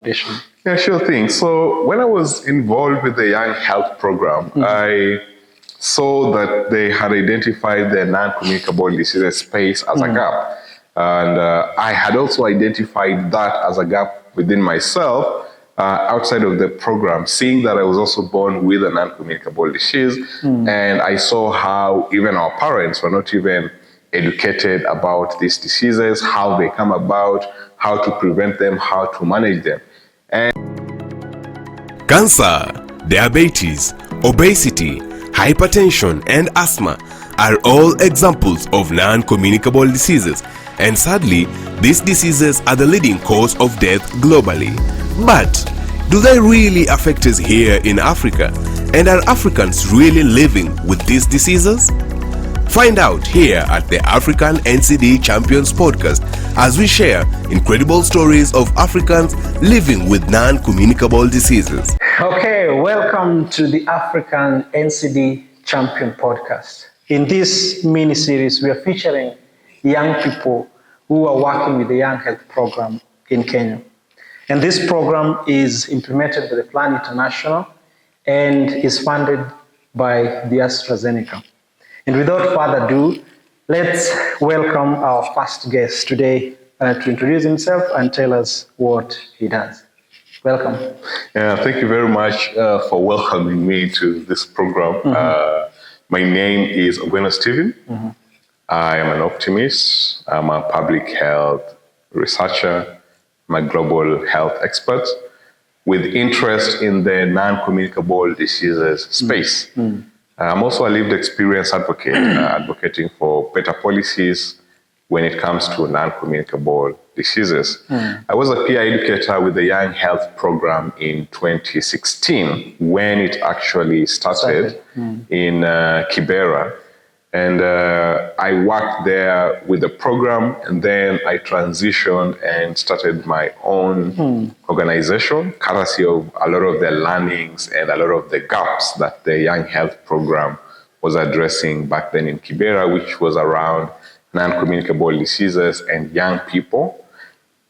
Foundation? Yeah, sure thing. So when I was involved with the Young Health Program, I saw that they had identified the non-communicable diseases space as a gap. And I had also identified that as a gap within myself outside of the program, seeing that I was also born with a non-communicable disease. And I saw how even our parents were not even educated about these diseases, how they come about, how to prevent them, how to manage them. Cancer, diabetes, obesity, hypertension, and asthma are all examples of non-communicable diseases, and sadly, these diseases are the leading cause of death globally. But do they really affect us here in Africa? And are Africans really living with these diseases? Find out here at the African NCD Champions podcast as we share incredible stories of Africans living with non-communicable diseases. Okay, welcome to the African NCD Champion podcast. In this mini-series, we are featuring young people who are working with the Young Health Program in Kenya. And this program is implemented by the Plan International and is funded by the AstraZeneca. And without further ado, let's welcome our first guest today to introduce himself and tell us what he does. Welcome. Yeah, thank you very much for welcoming me to this program. My name is Ogweno Stephen. I am an optimist. I'm a public health researcher. I'm a global health expert with interest in the non-communicable diseases space. I'm also a lived experience advocate, advocating for better policies when it comes to non-communicable diseases. I was a peer educator with the Young Health Program in 2016 when it actually started in Kibera. And I worked there with the program, and then I transitioned and started my own organization, courtesy of a lot of the learnings and a lot of the gaps that the Young Health Program was addressing back then in Kibera, which was around non-communicable diseases and young people.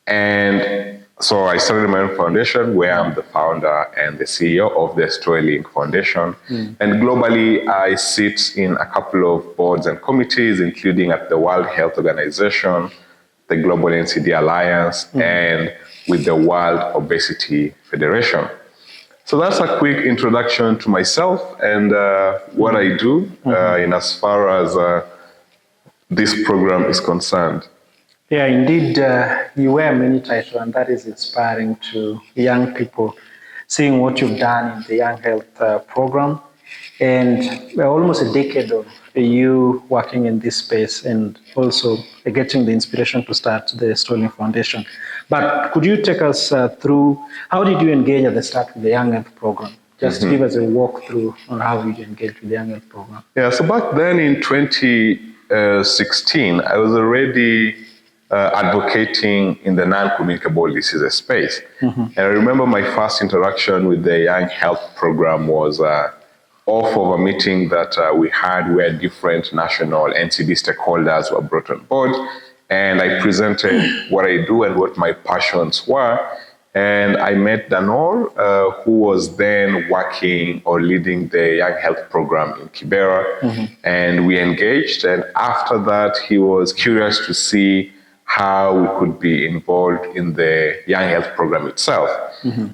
And so I started my own foundation where I'm the founder and the CEO of the Stoylink Foundation. And globally, I sit in a couple of boards and committees, including at the World Health Organization, the Global NCD Alliance, and with the World Obesity Federation. So that's a quick introduction to myself and what I do in as far as this program is concerned. Yeah, indeed, you wear many titles, and that is inspiring to young people, seeing what you've done in the Young Health Program, and almost a decade of you working in this space, and also getting the inspiration to start the Stoylink Foundation. But could you take us through, how did you engage at the start with the Young Health Program? Just give us a walkthrough on how you engaged with the Young Health Program. Yeah, so back then in 2016, I was already advocating in the non-communicable diseases space. And I remember my first interaction with the Young Health Program was off of a meeting that we had where different national NCD stakeholders were brought on board. And I presented what I do and what my passions were. And I met Danor, who was then working or leading the Young Health Program in Kibera. And we engaged. And after that, he was curious to see how we could be involved in the Young Health Program itself.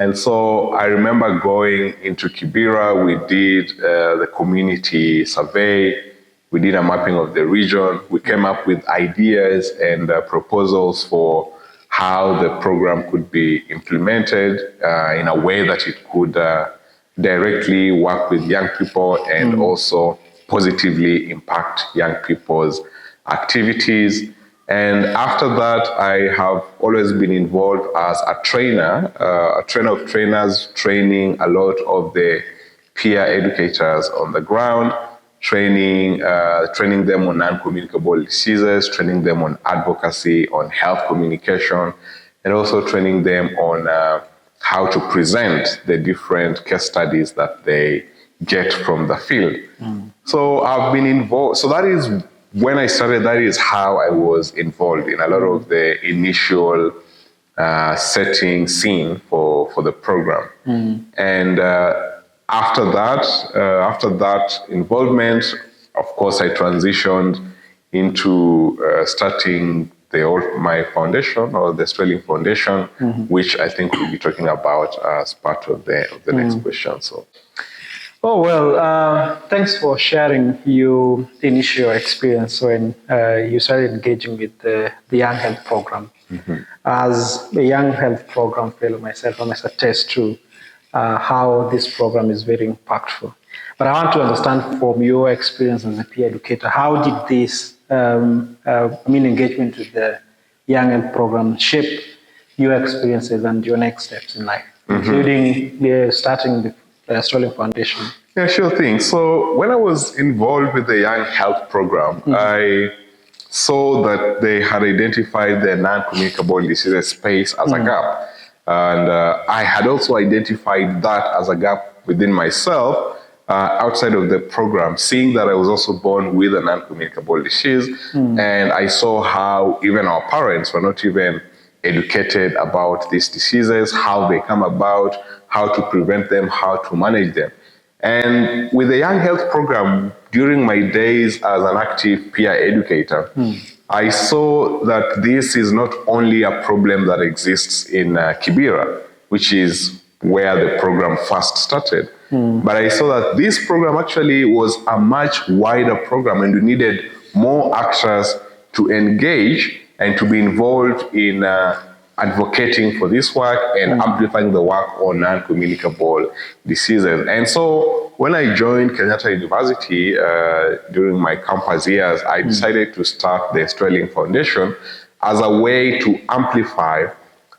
And so I remember going into Kibera, we did the community survey, we did a mapping of the region, we came up with ideas and proposals for how the program could be implemented in a way that it could directly work with young people and also positively impact young people's activities. And after that, I have always been involved as a trainer of trainers, training a lot of the peer educators on the ground, training them on non-communicable diseases, training them on advocacy, on health communication, and also training them on how to present the different case studies that they get from the field. So I've been involved. So that is when I started, that is how I was involved in a lot of the initial setting scene for the program. And after that involvement, of course, I transitioned into starting my foundation, or the Sterling Foundation, which I think we'll be talking about as part of the next question. So. Oh, well, thanks for sharing your initial experience when you started engaging with the Young Health Program. As a Young Health Program fellow myself, I must attest to how this program is very impactful. But I want to understand from your experience as a peer educator, how did this engagement with the Young Health Program shape your experiences and your next steps in life, including starting the Sterling Foundation? Yeah, sure thing. So when I was involved with the Young Health Program, I saw that they had identified the non-communicable diseases space as a gap. And I had also identified that as a gap within myself outside of the program, seeing that I was also born with a non-communicable disease. And I saw how even our parents were not even educated about these diseases, how they come about, how to prevent them, how to manage them. And with the Young Health Program, during my days as an active peer educator, I saw that this is not only a problem that exists in Kibera, which is where the program first started, but I saw that this program actually was a much wider program, and we needed more actors to engage and to be involved in advocating for this work and amplifying the work on non-communicable diseases. And so when I joined Kenyatta University during my campus years, I decided to start the Sterling Foundation as a way to amplify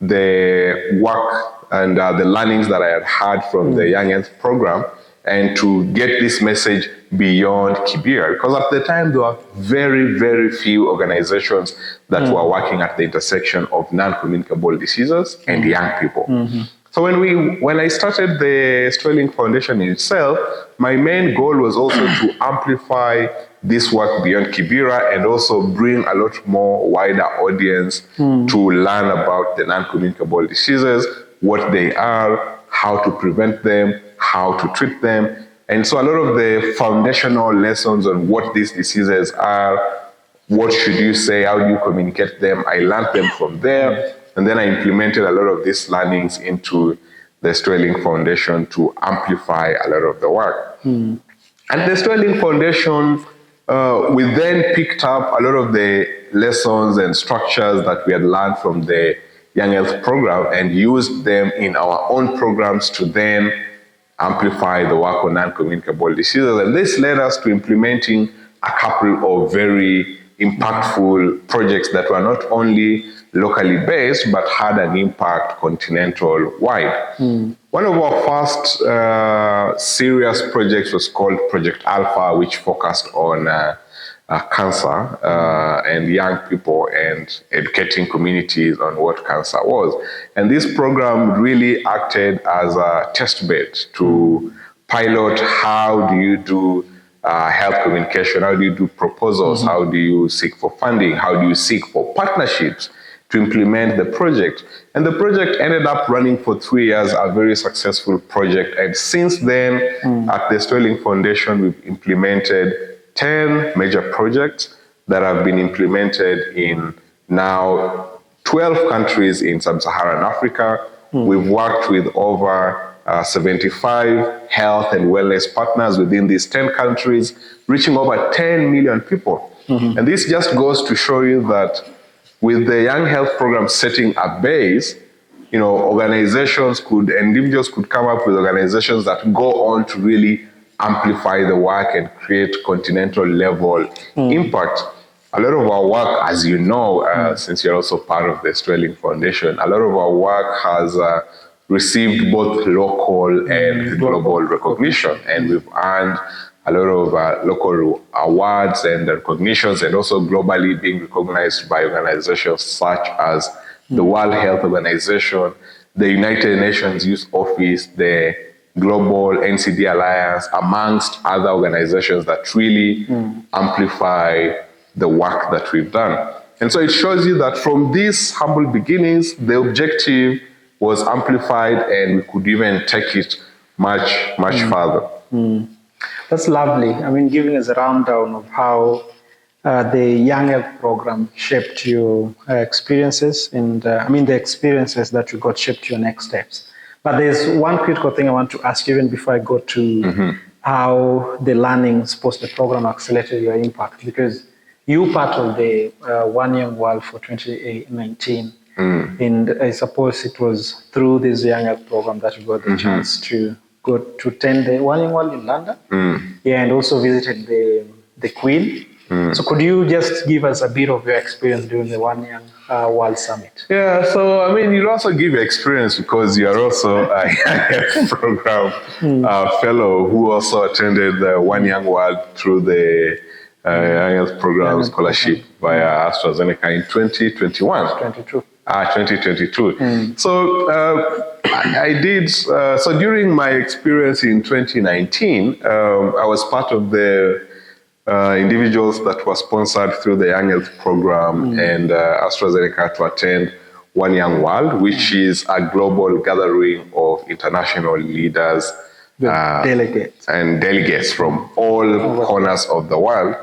the work and the learnings that I had had from the Young Health Program, and to get this message beyond Kibera. Because at the time, there were very, very few organizations that were working at the intersection of non-communicable diseases and young people. So when I started the Sterling Foundation in itself, my main goal was also to amplify this work beyond Kibera and also bring a lot more wider audience to learn about the non-communicable diseases, what they are, how to prevent them, how to treat them. And so a lot of the foundational lessons on what these diseases are, what should you say, how do you communicate them, I learned them from there. And then I implemented a lot of these learnings into the Sterling Foundation to amplify a lot of the work. At the Sterling Foundation, we then picked up a lot of the lessons and structures that we had learned from the Young Health Program and used them in our own programs to then amplify the work on non-communicable diseases. And this led us to implementing a couple of very impactful projects that were not only locally based, but had an impact continental-wide. One of our first serious projects was called Project Alpha, which focused on cancer and young people and educating communities on what cancer was. And this program really acted as a test bed to pilot how do you do health communication, how do you do proposals, how do you seek for funding, how do you seek for partnerships to implement the project. And the project ended up running for 3 years, a very successful project. And since then, at the Sterling Foundation, we've implemented 10 major projects that have been implemented in now 12 countries in sub-Saharan Africa. We've worked with over 75 health and wellness partners within these 10 countries, reaching over 10 million people. And this just goes to show you that with the Young Health Program setting a base, organizations individuals could come up with organizations that go on to really amplify the work and create continental level impact. A lot of our work, as you know, since you're also part of the Sterling Foundation, a lot of our work has received both local and global recognition, and we've earned a lot of local awards and recognitions, and also globally being recognized by organizations such as the World Health Organization, the United Nations Youth Office, the Global NCD Alliance, amongst other organizations that really amplify the work that we've done. And so it shows you that from these humble beginnings, the objective was amplified and we could even take it much further. That's lovely. I mean, giving us a rundown of how the Young Health Program shaped your experiences, and the experiences that you got shaped your next steps. But there's one critical thing I want to ask you even before I go to how the learnings post the program accelerated your impact, because you part of the One Young World for 2019, and I suppose it was through this Young Health Program that you got the chance to go to attend the One Young World in London, and also visited the Queen. So could you just give us a bit of your experience during the One Young World Summit? Yeah, so I mean, you also give experience because you are also a Young Health Program fellow who also attended the One Young World through the Young Health Program scholarship via AstraZeneca in 2021. 2022. So I did. So during my experience in 2019, I was part of the individuals that were sponsored through the Young Health Program and AstraZeneca to attend One Young World, which is a global gathering of international leaders and delegates from all corners of the world,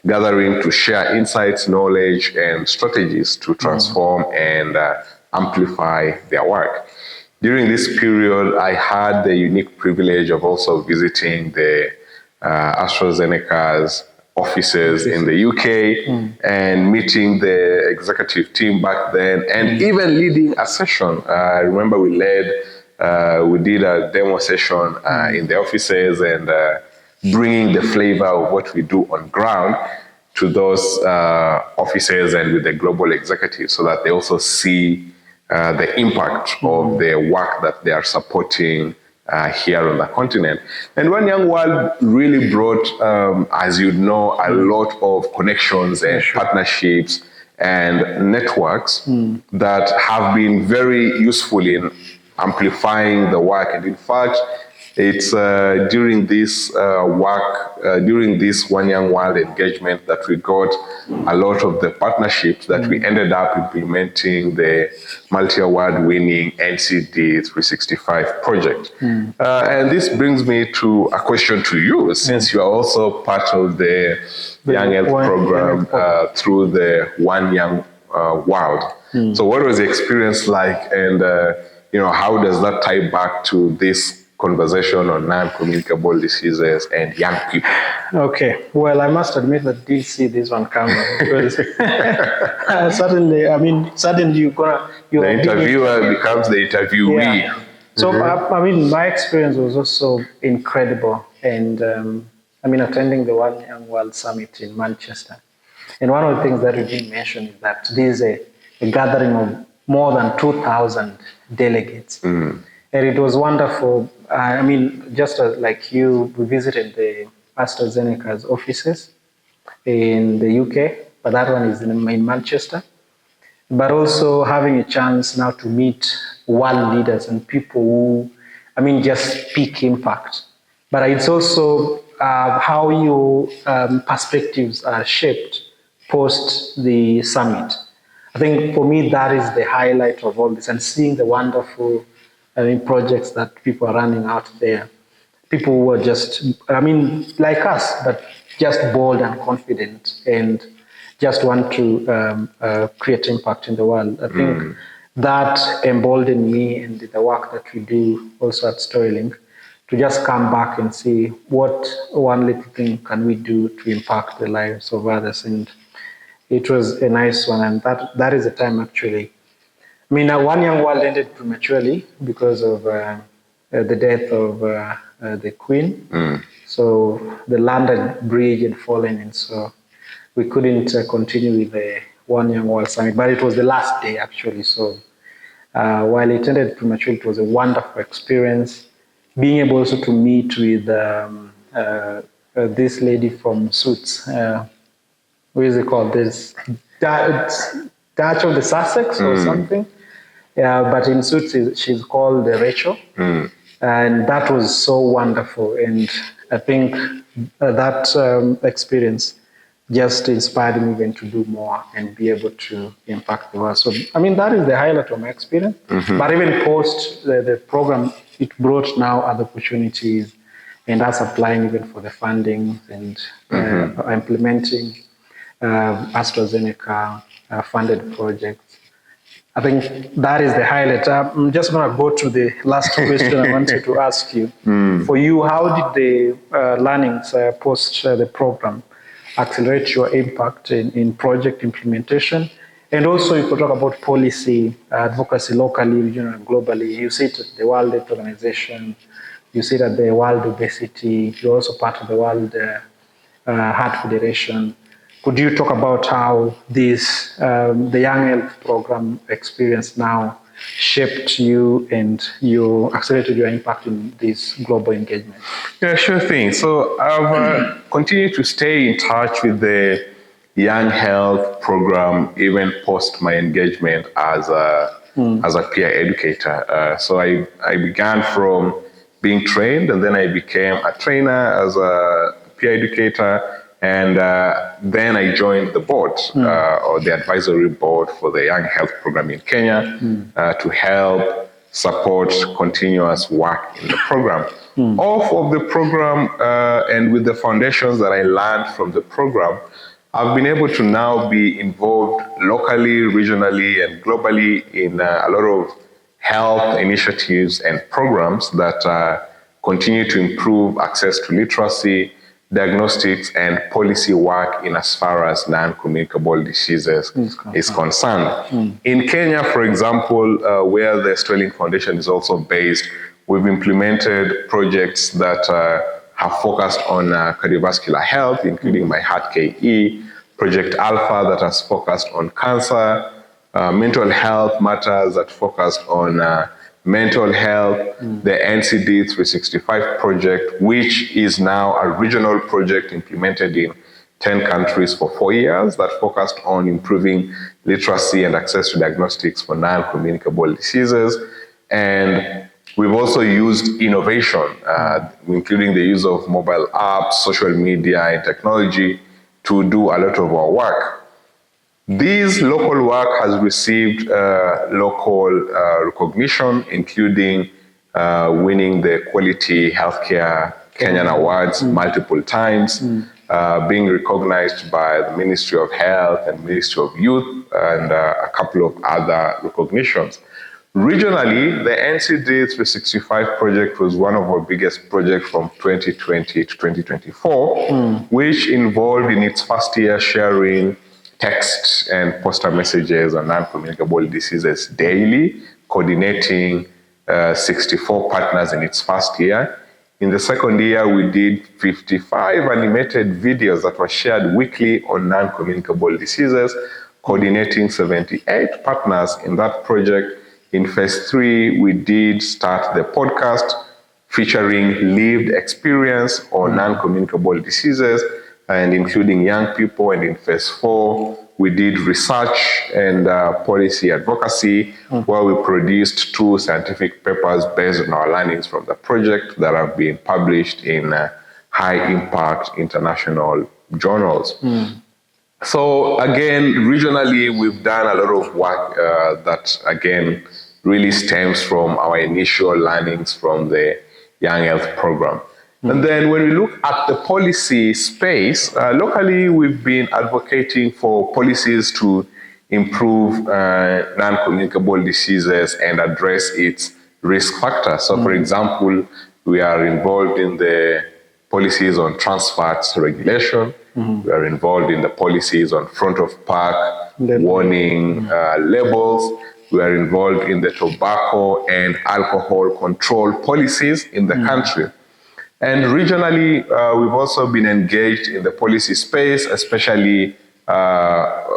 gathering to share insights, knowledge, and strategies to transform and amplify their work. During this period, I had the unique privilege of also visiting the AstraZeneca's offices in the UK and meeting the executive team back then, and even leading a session. I remember we did a demo session in the offices and bringing the flavor of what we do on ground to those offices and with the global executives so that they also see the impact of the work that they are supporting here on the continent. And One Young World really brought, as you know, a lot of connections and partnerships and networks that have been very useful in amplifying the work. And in fact, it's during this during this One Young World engagement that we got a lot of the partnerships that we ended up implementing the multi-award-winning NCD 365 project. And this brings me to a question to you, since you are also part of the Young Health Program through the One Young World. So what was the experience like, and how does that tie back to this conversation on non-communicable diseases and young people? Okay, well, I must admit that I didn't see this one coming, because suddenly you're the interviewer becomes the interviewee. Yeah. So, my experience was also incredible, and attending the One Young World Summit in Manchester. And one of the things that you didn't mention is that this is a gathering of more than 2,000 delegates. And it was wonderful. Just like you, we visited the AstraZeneca's offices in the UK, but that one is in Manchester. But also having a chance now to meet world leaders and people who, just speak impact. But it's also how your perspectives are shaped post the summit. I think for me, that is the highlight of all this, and seeing the wonderful projects that people are running out there. People who are just, like us, but just bold and confident and just want to create impact in the world. I think that emboldened me and the work that we do also at Storylink to just come back and see what one little thing can we do to impact the lives of others. And it was a nice one. And that is the time actually. One Young World ended prematurely because of the death of the Queen. So the London Bridge had fallen, and so we couldn't continue with the One Young World Summit. But it was the last day, actually. So while it ended prematurely, it was a wonderful experience. Being able also to meet with this lady from Suits. What is it called? This Dutch of the Sussex or something. Yeah, but in Suits, she's called Rachel. And that was so wonderful. And I think that experience just inspired me even to do more and be able to impact the world. So, I mean, that is the highlight of my experience. But even post the program, it brought now other opportunities, and us applying even for the funding and implementing AstraZeneca funded projects. I think that is the highlight. I'm just going to go to the last question I wanted to ask you. For you, how did the learnings post the program accelerate your impact in project implementation? And also, you could talk about policy advocacy locally, regionally, and globally. You sit at the World Health Organization, you sit at the World Obesity, you're also part of the World Heart Federation. Could you talk about how this, the Young Health Program experience now shaped you and you accelerated your impact in this global engagement? Yeah, sure thing. So I've continued to stay in touch with the Young Health Program even post my engagement as a peer educator. So I began from being trained, and then I became a trainer as a peer educator. And then I joined the board or the advisory board for the Young Health Program in Kenya to help support continuous work in the program. Off of the program and with the foundations that I learned from the program, I've been able to now be involved locally, regionally, and globally in a lot of health initiatives and programs that continue to improve access to literacy, diagnostics, and policy work in as far as non-communicable diseases is concerned. In Kenya, for example, where the Sterling Foundation is also based, we've implemented projects that have focused on cardiovascular health, including My Heart KE, Project Alpha that has focused on cancer, mental health matters that focused on mental health, the NCD 365 project, which is now a regional project implemented in 10 countries for 4 years that focused on improving literacy and access to diagnostics for non-communicable diseases. And we've also used innovation, including the use of mobile apps, social media, and technology to do a lot of our work. This local work has received local recognition, including winning the Quality Healthcare Kenyan Awards multiple times, being recognized by the Ministry of Health and Ministry of Youth, and a couple of other recognitions. Regionally, the NCD 365 project was one of our biggest projects from 2020 to 2024, which involved in its first year sharing text and poster messages on non-communicable diseases daily, coordinating 64 partners in its first year. In the second year, we did 55 animated videos that were shared weekly on non-communicable diseases, coordinating 78 partners in that project. In phase 3, we did start the podcast featuring lived experience on non-communicable diseases, and including young people. And in phase 4, we did research and policy advocacy, where we produced 2 scientific papers based on our learnings from the project that have been published in high-impact international journals. So again, regionally, we've done a lot of work that, again, really stems from our initial learnings from the Young Health Program. And then when we look at the policy space, locally we've been advocating for policies to improve non-communicable diseases and address its risk factors. So for example, we are involved in the policies on trans fats regulation. We are involved in the policies on front of pack warning labels. We are involved in the tobacco and alcohol control policies in the country. And regionally, we've also been engaged in the policy space, especially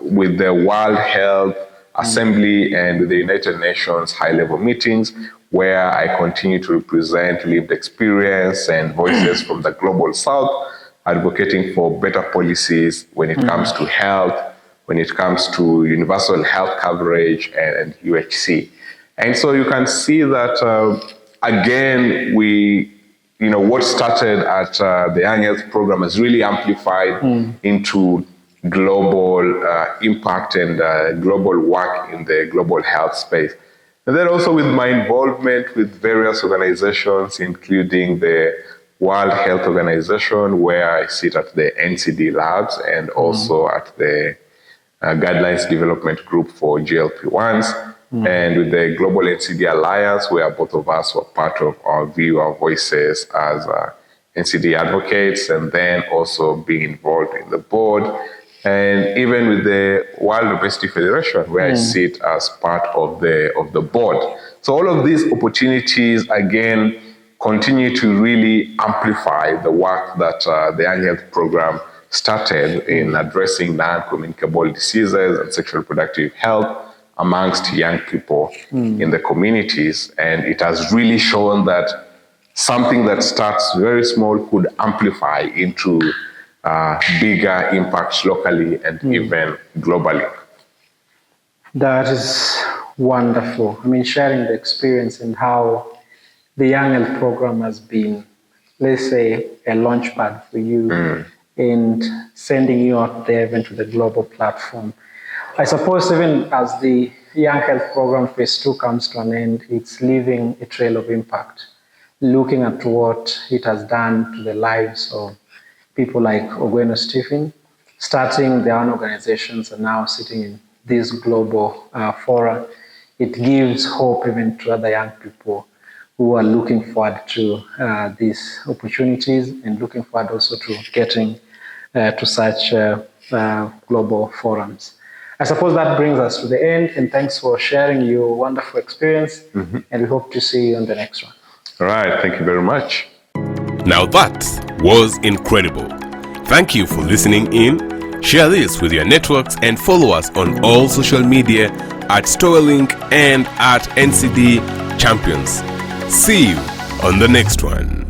with the World Health Assembly and with the United Nations high-level meetings, where I continue to represent lived experience and voices from the global south, advocating for better policies when it comes to health, when it comes to universal health coverage and UHC. And so you can see that, again, what started at the Young Health Program has really amplified into global impact and global work in the global health space. And then also with my involvement with various organizations, including the World Health Organization, where I sit at the NCD labs and also at the Guidelines Development Group for GLP-1s, and with the Global NCD Alliance, where both of us were part of our voices as NCD advocates, and then also being involved in the board, and even with the World Obesity Federation, where I sit as part of the board. So all of these opportunities, again, continue to really amplify the work that the Young Health Program started in addressing non-communicable diseases and sexual reproductive health amongst young people in the communities. And it has really shown that something that starts very small could amplify into bigger impacts locally and even globally. That is wonderful. I mean, sharing the experience and how the Young Health Program has been, let's say, a launchpad for you and sending you out there even to the global platform. I suppose even as the Young Health Program Phase 2 comes to an end, it's leaving a trail of impact, looking at what it has done to the lives of people like Ogweno Stephen, starting their own organizations and now sitting in this global fora. It gives hope even to other young people who are looking forward to these opportunities and looking forward also to getting to such global forums. I suppose that brings us to the end, and thanks for sharing your wonderful experience, and we hope to see you on the next one. All right, thank you very much. Now that was incredible. Thank you for listening in. Share this with your networks and follow us on all social media at Storelink and at NCD Champions. See you on the next one.